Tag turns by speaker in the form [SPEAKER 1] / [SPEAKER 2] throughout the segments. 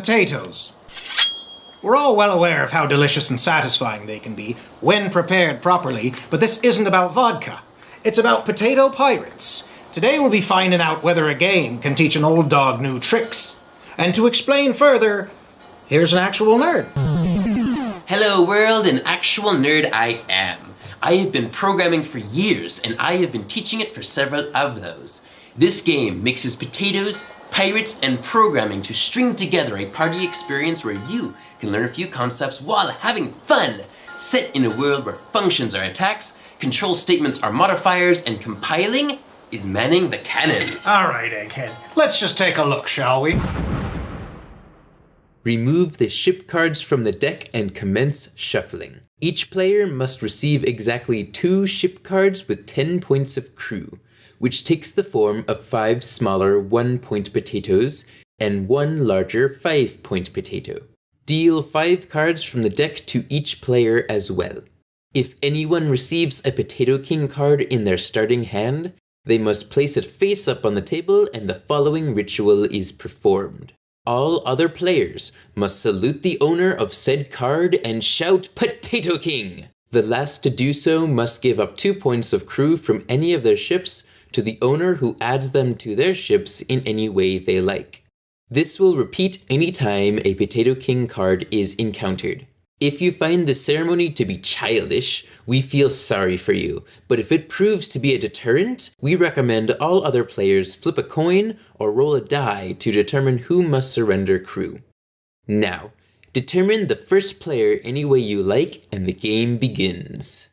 [SPEAKER 1] potatoes. We're all well aware of how delicious and satisfying they can be when prepared properly, but this isn't about vodka. It's about potato pirates. Today we'll be finding out whether a game can teach an old dog new tricks. And to explain further, here's an actual nerd.
[SPEAKER 2] Hello world, an actual nerd I am. I have been programming for years, and I have been teaching it for several of those. This game mixes potatoes, pirates, and programming to string together a party experience where you can learn a few concepts while having fun. Set in a world where functions are attacks, control statements are modifiers, and compiling is manning the cannons.
[SPEAKER 1] Alright, Egghead, let's just take a look, shall we?
[SPEAKER 3] Remove the ship cards from the deck and commence shuffling. Each player must receive exactly 2 ship cards with 10 points of crew, which takes the form of 5 smaller 1-point potatoes and 1 larger 5-point potato. Deal 5 cards from the deck to each player as well. If anyone receives a Potato King card in their starting hand, they must place it face up on the table and the following ritual is performed. All other players must salute the owner of said card and shout Potato King! The last to do so must give up 2 points of crew from any of their ships to the owner who adds them to their ships in any way they like. This will repeat any time a Potato King card is encountered. If you find the ceremony to be childish, we feel sorry for you, but if it proves to be a deterrent, we recommend all other players flip a coin or roll a die to determine who must surrender crew. Now, determine the first player any way you like and the game begins.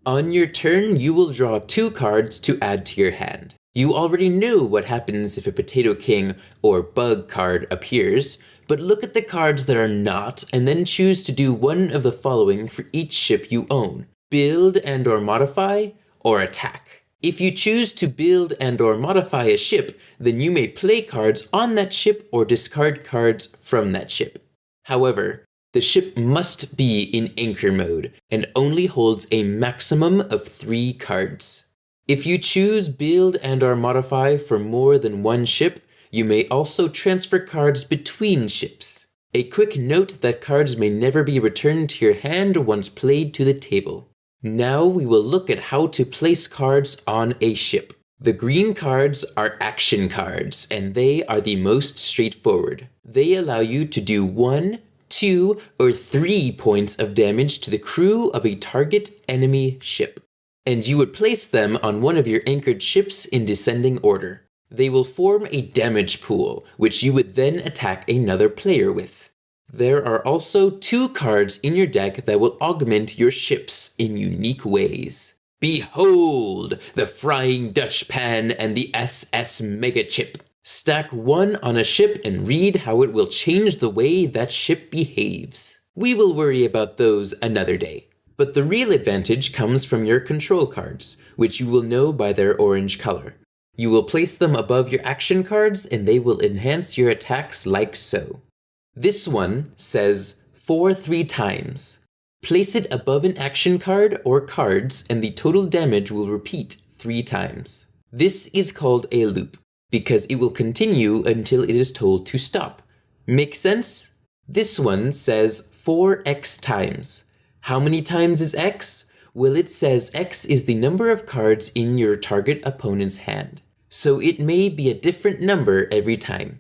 [SPEAKER 3] On your turn, you will draw 2 cards to add to your hand. You already know what happens if a Potato King or Bug card appears, but look at the cards that are not and then choose to do one of the following for each ship you own. Build and or modify, or attack. If you choose to build and or modify a ship, then you may play cards on that ship or discard cards from that ship. However, the ship must be in anchor mode and only holds a maximum of 3 cards. If you choose build and or modify for more than 1 ship, you may also transfer cards between ships. A quick note that cards may never be returned to your hand once played to the table. Now we will look at how to place cards on a ship. The green cards are action cards, and they are the most straightforward. They allow you to do 1, 2, or 3 points of damage to the crew of a target enemy ship. And you would place them on one of your anchored ships in descending order. They will form a damage pool, which you would then attack another player with. There are also 2 cards in your deck that will augment your ships in unique ways. Behold, the Frying Dutch Pan and the SS Mega Chip. Stack 1 on a ship and read how it will change the way that ship behaves. We will worry about those another day. But the real advantage comes from your control cards, which you will know by their orange color. You will place them above your action cards and they will enhance your attacks like so. This one says 4 3 times. Place it above an action card or cards and the total damage will repeat 3 times. This is called a loop because it will continue until it is told to stop. Make sense? This one says 4x times. How many times is x? Well, it says x is the number of cards in your target opponent's hand. So it may be a different number every time.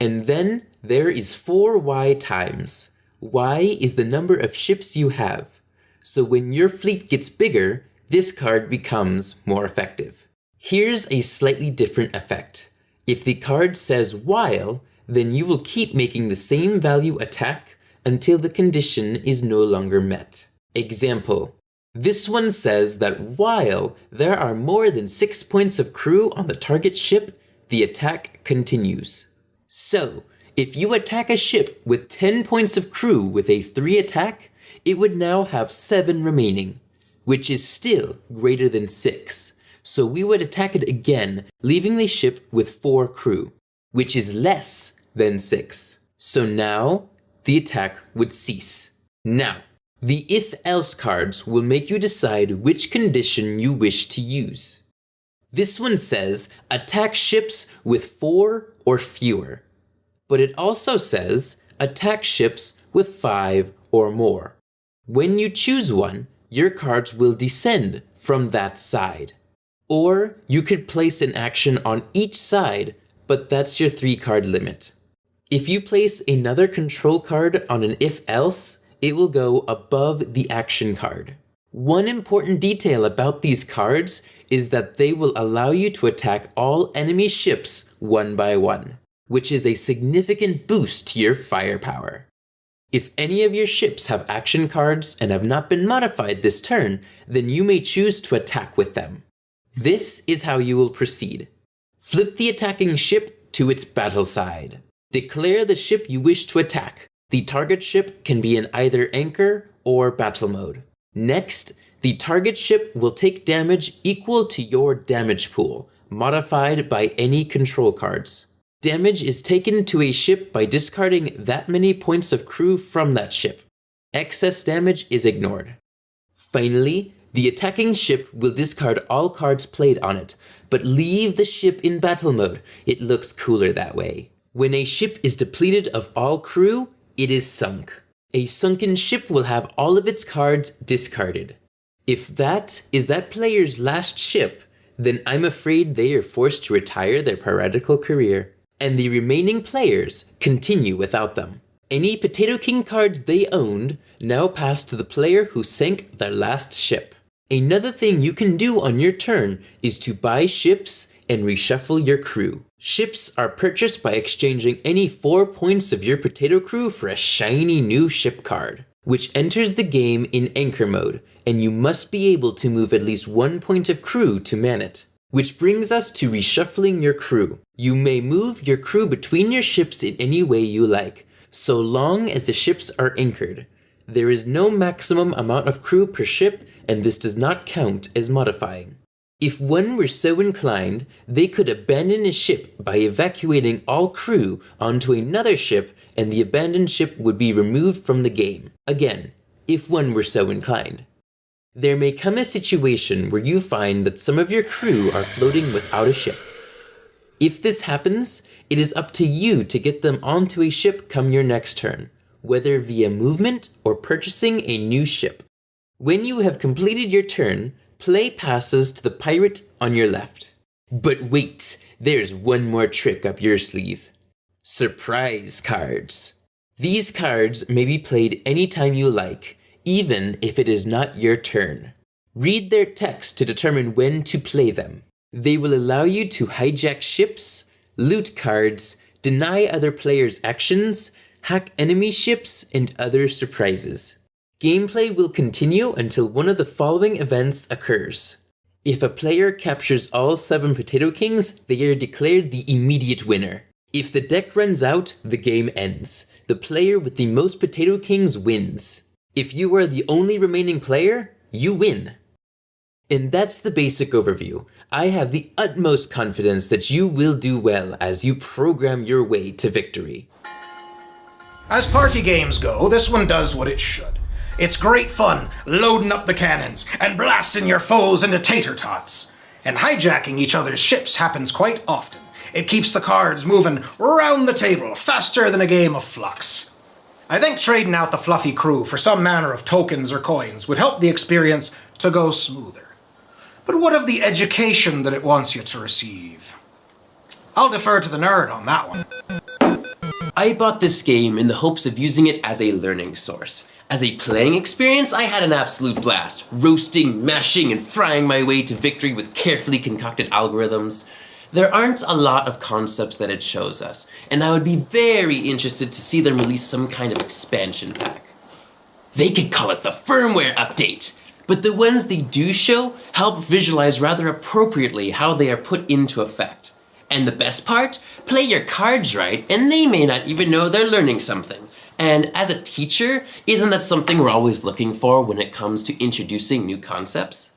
[SPEAKER 3] And then there is 4y times. Y is the number of ships you have. So when your fleet gets bigger, this card becomes more effective. Here's a slightly different effect. If the card says while, then you will keep making the same value attack until the condition is no longer met. Example. This one says that while there are more than 6 points of crew on the target ship, the attack continues. So, if you attack a ship with 10 points of crew with a 3 attack, it would now have 7 remaining, which is still greater than 6. So we would attack it again, leaving the ship with 4 crew, which is less than 6. So now, the attack would cease. Now, the if-else cards will make you decide which condition you wish to use. This one says attack ships with 4 or fewer. But it also says attack ships with 5 or more. When you choose one, your cards will descend from that side. Or you could place an action on each side, but that's your 3-card limit. If you place another control card on an if-else, it will go above the action card. One important detail about these cards is that they will allow you to attack all enemy ships one by one, which is a significant boost to your firepower. If any of your ships have action cards and have not been modified this turn, then you may choose to attack with them. This is how you will proceed. Flip the attacking ship to its battle side. Declare the ship you wish to attack. The target ship can be in either anchor or battle mode. Next, the target ship will take damage equal to your damage pool, modified by any control cards. Damage is taken to a ship by discarding that many points of crew from that ship. Excess damage is ignored. Finally, the attacking ship will discard all cards played on it, but leave the ship in battle mode. It looks cooler that way. When a ship is depleted of all crew, it is sunk. A sunken ship will have all of its cards discarded. If that is that player's last ship, then I'm afraid they are forced to retire their piratical career, and the remaining players continue without them. Any Potato King cards they owned now pass to the player who sank their last ship. Another thing you can do on your turn is to buy ships and reshuffle your crew. Ships are purchased by exchanging any 4 points of your potato crew for a shiny new ship card, which enters the game in anchor mode, and you must be able to move at least 1 point of crew to man it. Which brings us to reshuffling your crew. You may move your crew between your ships in any way you like, so long as the ships are anchored. There is no maximum amount of crew per ship, and this does not count as modifying. If one were so inclined, they could abandon a ship by evacuating all crew onto another ship, and the abandoned ship would be removed from the game. Again, if one were so inclined. There may come a situation where you find that some of your crew are floating without a ship. If this happens, it is up to you to get them onto a ship come your next turn, whether via movement or purchasing a new ship. When you have completed your turn, play passes to the pirate on your left. But wait, there's one more trick up your sleeve. Surprise cards. These cards may be played anytime you like, even if it is not your turn. Read their text to determine when to play them. They will allow you to hijack ships, loot cards, deny other players' actions, hack enemy ships, and other surprises. Gameplay will continue until one of the following events occurs. If a player captures all 7 Potato Kings, they are declared the immediate winner. If the deck runs out, the game ends. The player with the most Potato Kings wins. If you are the only remaining player, you win. And that's the basic overview. I have the utmost confidence that you will do well as you program your way to victory.
[SPEAKER 1] As party games go, this one does what it should. It's great fun, loading up the cannons and blasting your foes into tater tots. And hijacking each other's ships happens quite often. It keeps the cards moving round the table faster than a game of flux. I think trading out the fluffy crew for some manner of tokens or coins would help the experience to go smoother. But what of the education that it wants you to receive? I'll defer to the nerd on that one.
[SPEAKER 2] I bought this game in the hopes of using it as a learning source. As a playing experience, I had an absolute blast, roasting, mashing, and frying my way to victory with carefully concocted algorithms. There aren't a lot of concepts that it shows us, and I would be very interested to see them release some kind of expansion pack. They could call it the firmware update, but the ones they do show help visualize rather appropriately how they are put into effect. And the best part? Play your cards right, and they may not even know they're learning something. And as a teacher, isn't that something we're always looking for when it comes to introducing new concepts?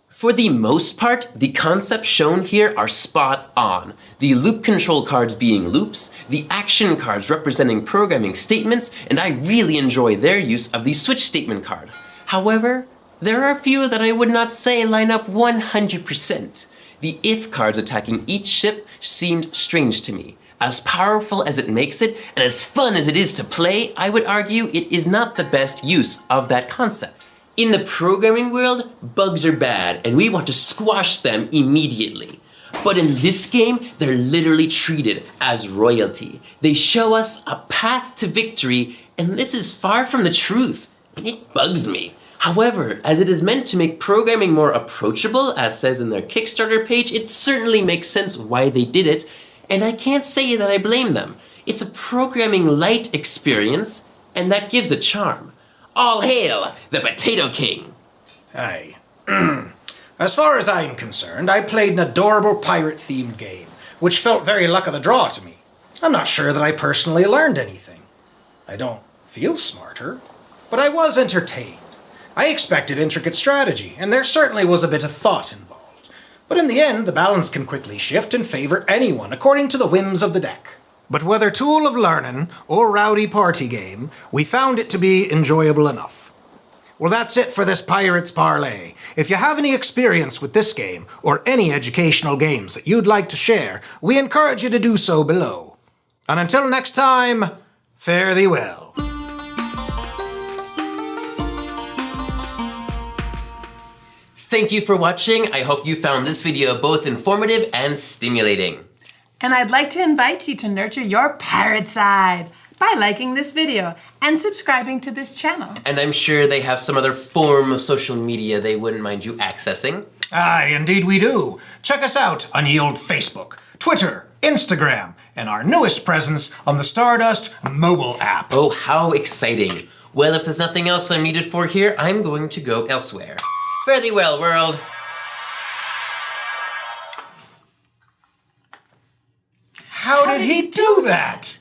[SPEAKER 2] For the most part, the concepts shown here are spot on. The loop control cards being loops, the action cards representing programming statements, and I really enjoy their use of the switch statement card. However, there are a few that I would not say line up 100%. The if cards attacking each ship seemed strange to me. As powerful as it makes it, and as fun as it is to play, I would argue it is not the best use of that concept. In the programming world, bugs are bad, and we want to squash them immediately. But in this game, they're literally treated as royalty. They show us a path to victory, and this is far from the truth. It bugs me. However, as it is meant to make programming more approachable, as says in their Kickstarter page, it certainly makes sense why they did it, and I can't say that I blame them. It's a programming light experience, and that gives a charm. All hail the Potato King!
[SPEAKER 1] Aye. As far as I'm concerned, I played an adorable pirate-themed game, which felt very luck of the draw to me. I'm not sure that I personally learned anything. I don't feel smarter, but I was entertained. I expected intricate strategy, and there certainly was a bit of thought involved. But in the end, the balance can quickly shift and favor anyone according to the whims of the deck. But whether tool of learning or rowdy party game, we found it to be enjoyable enough. Well, that's it for this Pirates Parley. If you have any experience with this game, or any educational games that you'd like to share, we encourage you to do so below. And until next time, fare thee well.
[SPEAKER 2] Thank you for watching. I hope you found this video both informative and stimulating.
[SPEAKER 4] And I'd like to invite you to nurture your pirate side by liking this video and subscribing to this channel.
[SPEAKER 2] And I'm sure they have some other form of social media they wouldn't mind you accessing.
[SPEAKER 1] Aye, indeed we do. Check us out on ye old Facebook, Twitter, Instagram, and our newest presence on the Stardust mobile app.
[SPEAKER 2] Oh, how exciting. Well, if there's nothing else I'm needed for here, I'm going to go elsewhere. Fare thee well, world.
[SPEAKER 1] How did he do that?